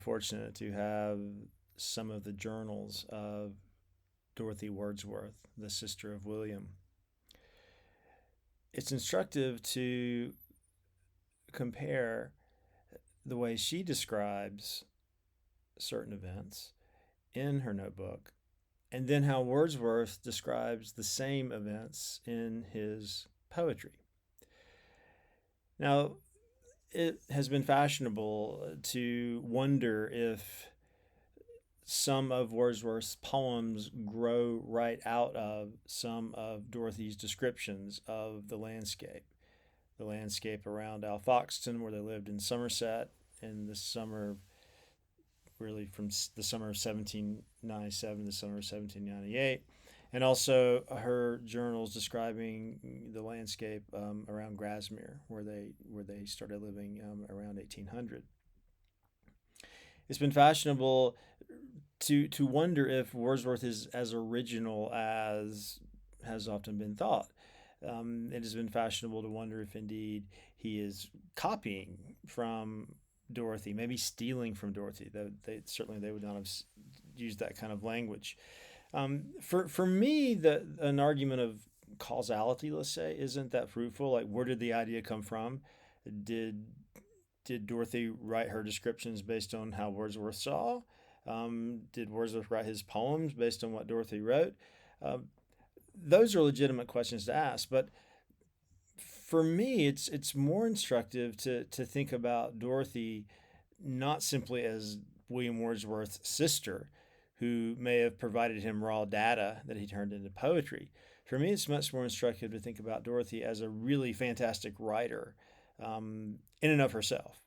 fortunate to have some of the journals of Dorothy Wordsworth, the sister of William. It's instructive to compare the way she describes certain events in her notebook and then how Wordsworth describes the same events in his poetry. Now, it has been fashionable to wonder if some of Wordsworth's poems grow right out of some of Dorothy's descriptions of the landscape. The landscape around Alfoxden, where they lived in Somerset in the summer, really from the summer of 1797 to the summer of 1798, and also her journals describing the landscape around Grasmere, where they started living around 1800. It's been fashionable to wonder if Wordsworth is as original as has often been thought. It has been fashionable to wonder if indeed he is copying from Dorothy, maybe stealing from Dorothy. They would not have used that kind of language. For me, an argument of causality, let's say, isn't that fruitful. Like, where did the idea come from? Did did Dorothy write her descriptions based on how Wordsworth saw? Did Wordsworth write his poems based on what Dorothy wrote? Um, those are legitimate questions to ask, but for me, it's more instructive to think about Dorothy not simply as William Wordsworth's sister, who may have provided him raw data that he turned into poetry. For me, it's much more instructive to think about Dorothy as a really fantastic writer in and of herself.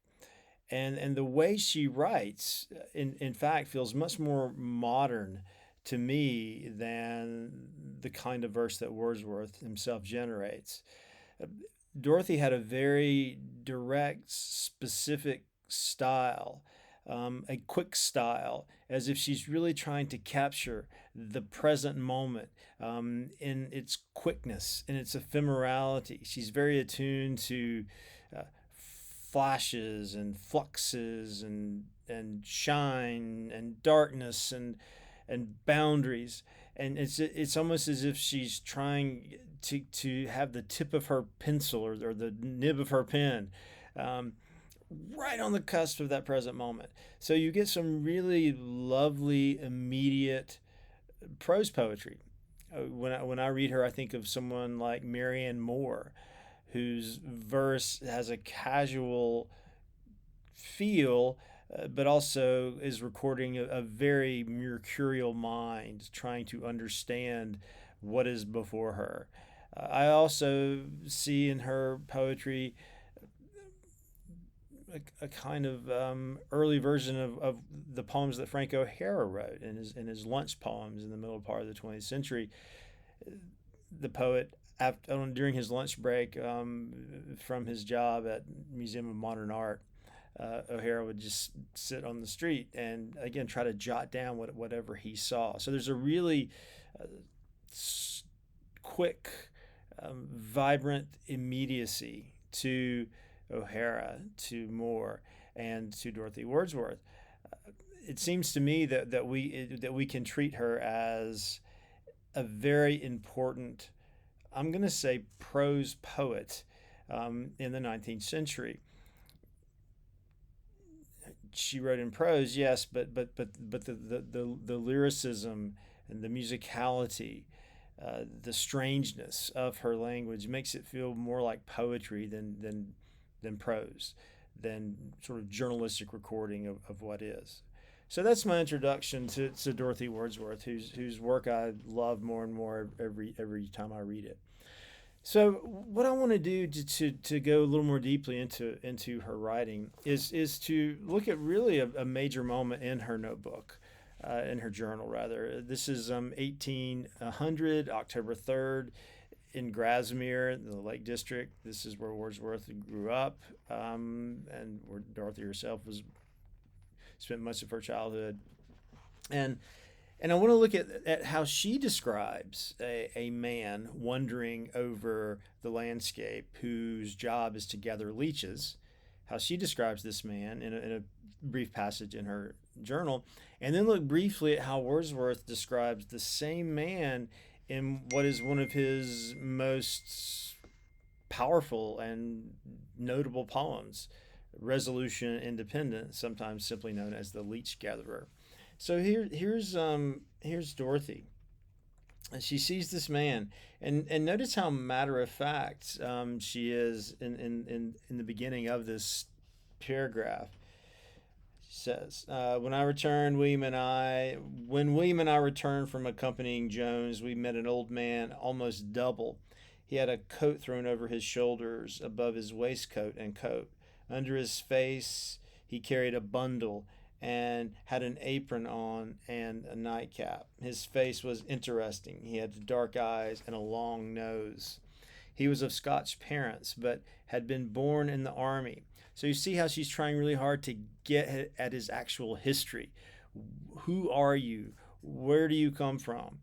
And the way she writes, in fact, feels much more modern to me than the kind of verse that Wordsworth himself generates. Dorothy had a very direct, specific style, a quick style, as if she's really trying to capture the present moment in its quickness, in its ephemerality. She's very attuned to uh, flashes and fluxes and shine and darkness and boundaries, and it's almost as if she's trying to have the tip of her pencil or the nib of her pen um, right on the cusp of that present moment. So you get some really lovely immediate prose poetry. When I read her, I think of someone like Marianne Moore, whose verse has a casual feel, but also is recording a very mercurial mind trying to understand what is before her. I also see in her poetry a kind of early version of the poems that Frank O'Hara wrote in his lunch poems in the middle part of the 20th century. The poet, during his lunch break from his job at Museum of Modern Art, O'Hara would just sit on the street and again try to jot down whatever he saw. So there's a really uh, quick, vibrant immediacy to O'Hara, to Moore, and to Dorothy Wordsworth. It seems to me that we can treat her as a very important, I'm going to say, prose poet in the 19th century. She wrote in prose, yes, but the lyricism and the musicality, the strangeness of her language makes it feel more like poetry than prose, than sort of journalistic recording of what is. So that's my introduction to Dorothy Wordsworth, whose work I love more and more every time I read it. So what I want to do to go a little more deeply into her writing is to look at really a major moment in her notebook, in her journal rather. This is 1800, October 3rd, in Grasmere, the Lake District. This is where Wordsworth grew up, and where Dorothy herself was spent much of her childhood. And and I want to look at how she describes a man wandering over the landscape whose job is to gather leeches. how she describes this man in a brief passage in her journal, and then look briefly at how Wordsworth describes the same man in what is one of his most powerful and notable poems, Resolution and Independence, sometimes simply known as the Leech Gatherer. So here's Dorothy. She sees this man, and notice how matter of fact she is in the beginning of this paragraph. She says, when William and I returned from accompanying Jones, we met an old man almost double. He had a coat thrown over his shoulders above his waistcoat and coat. Under his face, he carried a bundle and had an apron on and a nightcap. His face was interesting. He had dark eyes and a long nose. He was of Scotch parents, but had been born in the army. So you see how she's trying really hard to get at his actual history. Who are you? Where do you come from?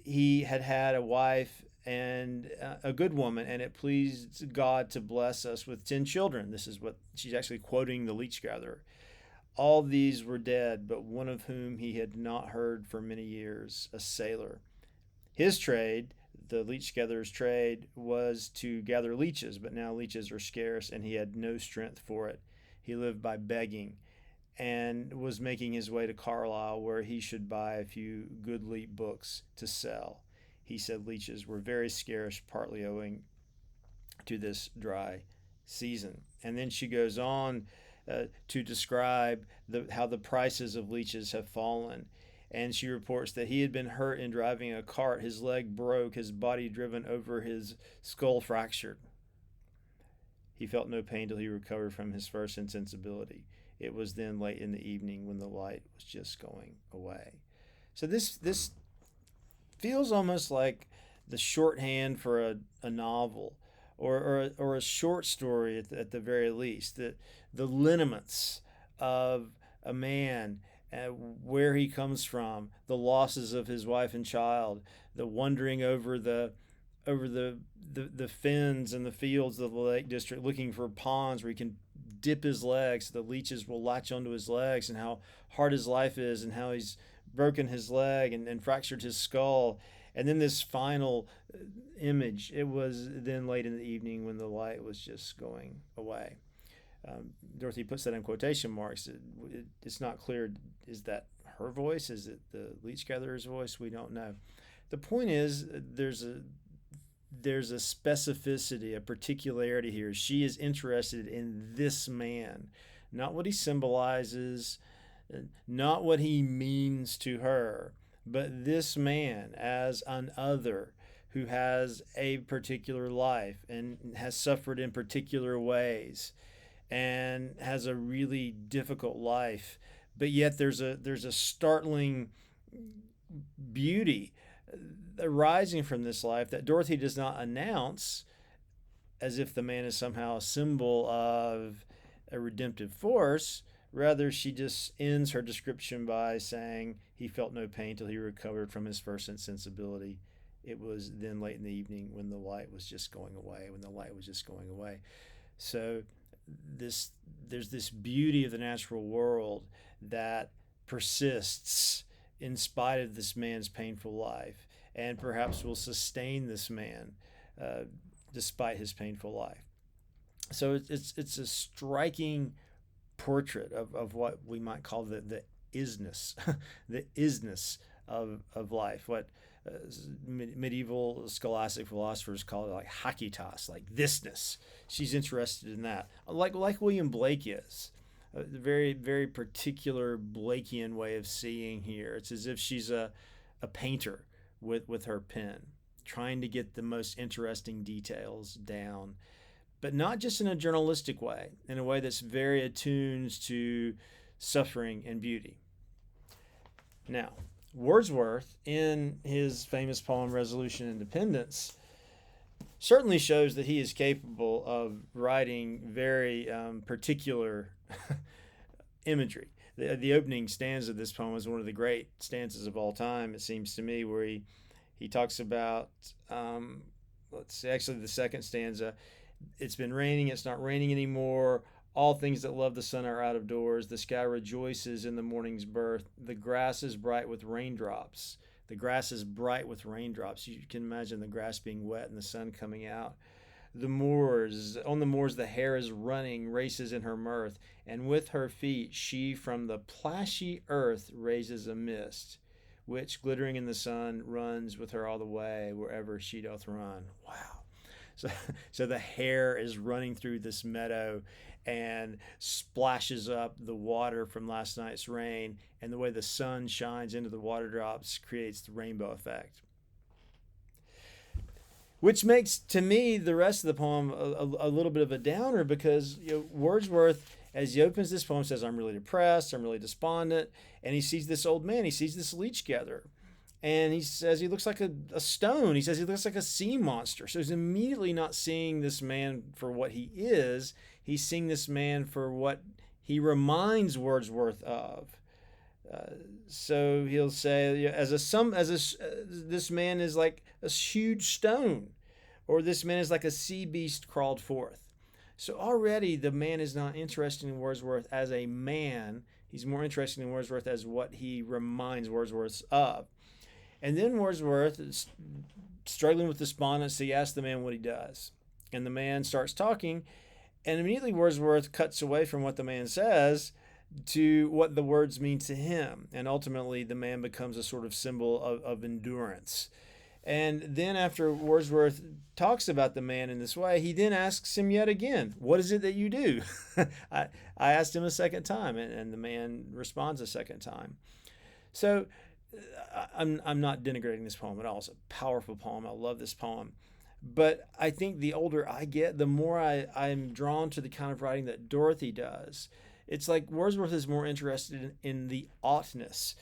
He had had a wife and a good woman, and it pleased God to bless us with 10 children. This is what she's actually quoting the leech gatherer. All these were dead, but one of whom he had not heard for many years, a sailor. His trade, the leech gatherer's trade, was to gather leeches, but now leeches are scarce, and he had no strength for it. He lived by begging and was making his way to Carlisle, where he should buy a few goodly books to sell. He said leeches were very scarce, partly owing to this dry season. And then she goes on to describe how the prices of leeches have fallen. And she reports that he had been hurt in driving a cart. His leg broke, his body driven over, his skull fractured. He felt no pain till he recovered from his first insensibility. It was then late in the evening when the light was just going away. So this feels almost like the shorthand for a novel or a short story at the very least. The lineaments of a man, where he comes from, the losses of his wife and child, the wandering over the fens and the fields of the Lake District looking for ponds where he can dip his legs so the leeches will latch onto his legs, and how hard his life is, and how he's broken his leg and fractured his skull. And then this final image, it was then late in the evening when the light was just going away. Dorothy puts that in quotation marks. It's not clear, is that her voice? Is it the leech gatherer's voice? We don't know. The point is, there's a specificity, a particularity here. She is interested in this man, not what he symbolizes, not what he means to her, but this man as an other who has a particular life and has suffered in particular ways and has a really difficult life. But yet there's a startling beauty arising from this life that Dorothy does not announce as if the man is somehow a symbol of a redemptive force. Rather, she just ends her description by saying he felt no pain till he recovered from his first insensibility. It was then late in the evening when the light was just going away. So there's this beauty of the natural world that persists in spite of this man's painful life, and perhaps will sustain this man despite his painful life. So it's a striking portrait of what we might call the isness, the isness of life. What medieval scholastic philosophers call it, like hakitas, like thisness. She's interested in that, like William Blake is. The very, very particular Blakean way of seeing here. It's as if she's a painter with her pen, trying to get the most interesting details down, but not just in a journalistic way, in a way that's very attuned to suffering and beauty. Now, Wordsworth, in his famous poem Resolution and Independence, certainly shows that he is capable of writing very particular imagery. The opening stanza of this poem is one of the great stanzas of all time, it seems to me, where he talks about, let's see, actually the second stanza, it's been raining, it's not raining anymore, All things that love the sun are out of doors. The sky rejoices in the morning's birth. The grass is bright with raindrops. The grass is bright with raindrops. You can imagine the grass being wet and the sun coming out. On the moors, the hare is running, races in her mirth, and with her feet she from the plashy earth raises a mist, which, glittering in the sun, runs with her all the way wherever she doth run. Wow. So, so the hare is running through this meadow and splashes up the water from last night's rain, and the way the sun shines into the water drops creates the rainbow effect. Which makes, to me, the rest of the poem a little bit of a downer, because Wordsworth, as he opens this poem, says, I'm really depressed, I'm really despondent, and he sees this old man, he sees this leech gatherer, and he says he looks like a stone. He says he looks like a sea monster. So he's immediately not seeing this man for what he is. He's seeing this man for what he reminds Wordsworth of. So he'll say, this man is like a huge stone, or this man is like a sea beast crawled forth. So already the man is not interested in Wordsworth as a man. He's more interested in Wordsworth as what he reminds Wordsworth of. And then Wordsworth is struggling with despondency, asks the man what he does. And the man starts talking, and immediately Wordsworth cuts away from what the man says to what the words mean to him. And ultimately, the man becomes a sort of symbol of endurance. And then after Wordsworth talks about the man in this way, he then asks him yet again, what is it that you do? I asked him a second time, and the man responds a second time. So I'm not denigrating this poem at all. It's a powerful poem. I love this poem. But I think the older I get, the more I'm drawn to the kind of writing that Dorothy does. It's like Wordsworth is more interested in the oughtness.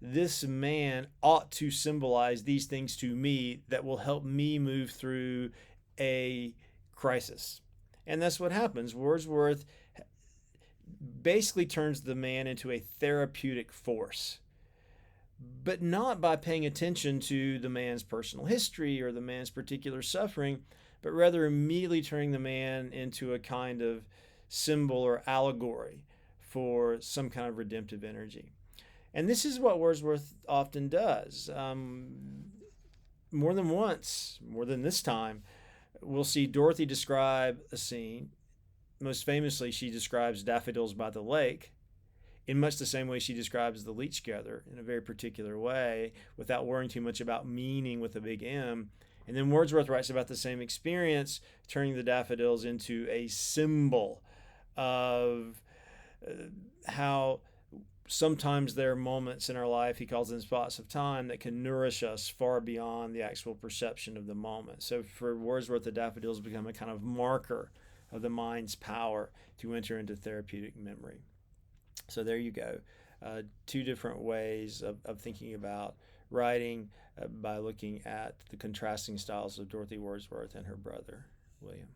This man ought to symbolize these things to me that will help me move through a crisis. And that's what happens. Wordsworth basically turns the man into a therapeutic force, but not by paying attention to the man's personal history or the man's particular suffering, but rather immediately turning the man into a kind of symbol or allegory for some kind of redemptive energy. And this is what Wordsworth often does. More than once, more than this time, we'll see Dorothy describe a scene. Most famously, she describes daffodils by the lake in much the same way she describes the leech gatherer, in a very particular way, without worrying too much about meaning with a big M. And then Wordsworth writes about the same experience, turning the daffodils into a symbol of how sometimes there are moments in our life, he calls them spots of time, that can nourish us far beyond the actual perception of the moment. So for Wordsworth, the daffodils become a kind of marker of the mind's power to enter into therapeutic memory. So there you go. Two different ways of thinking about writing by looking at the contrasting styles of Dorothy Wordsworth and her brother, William.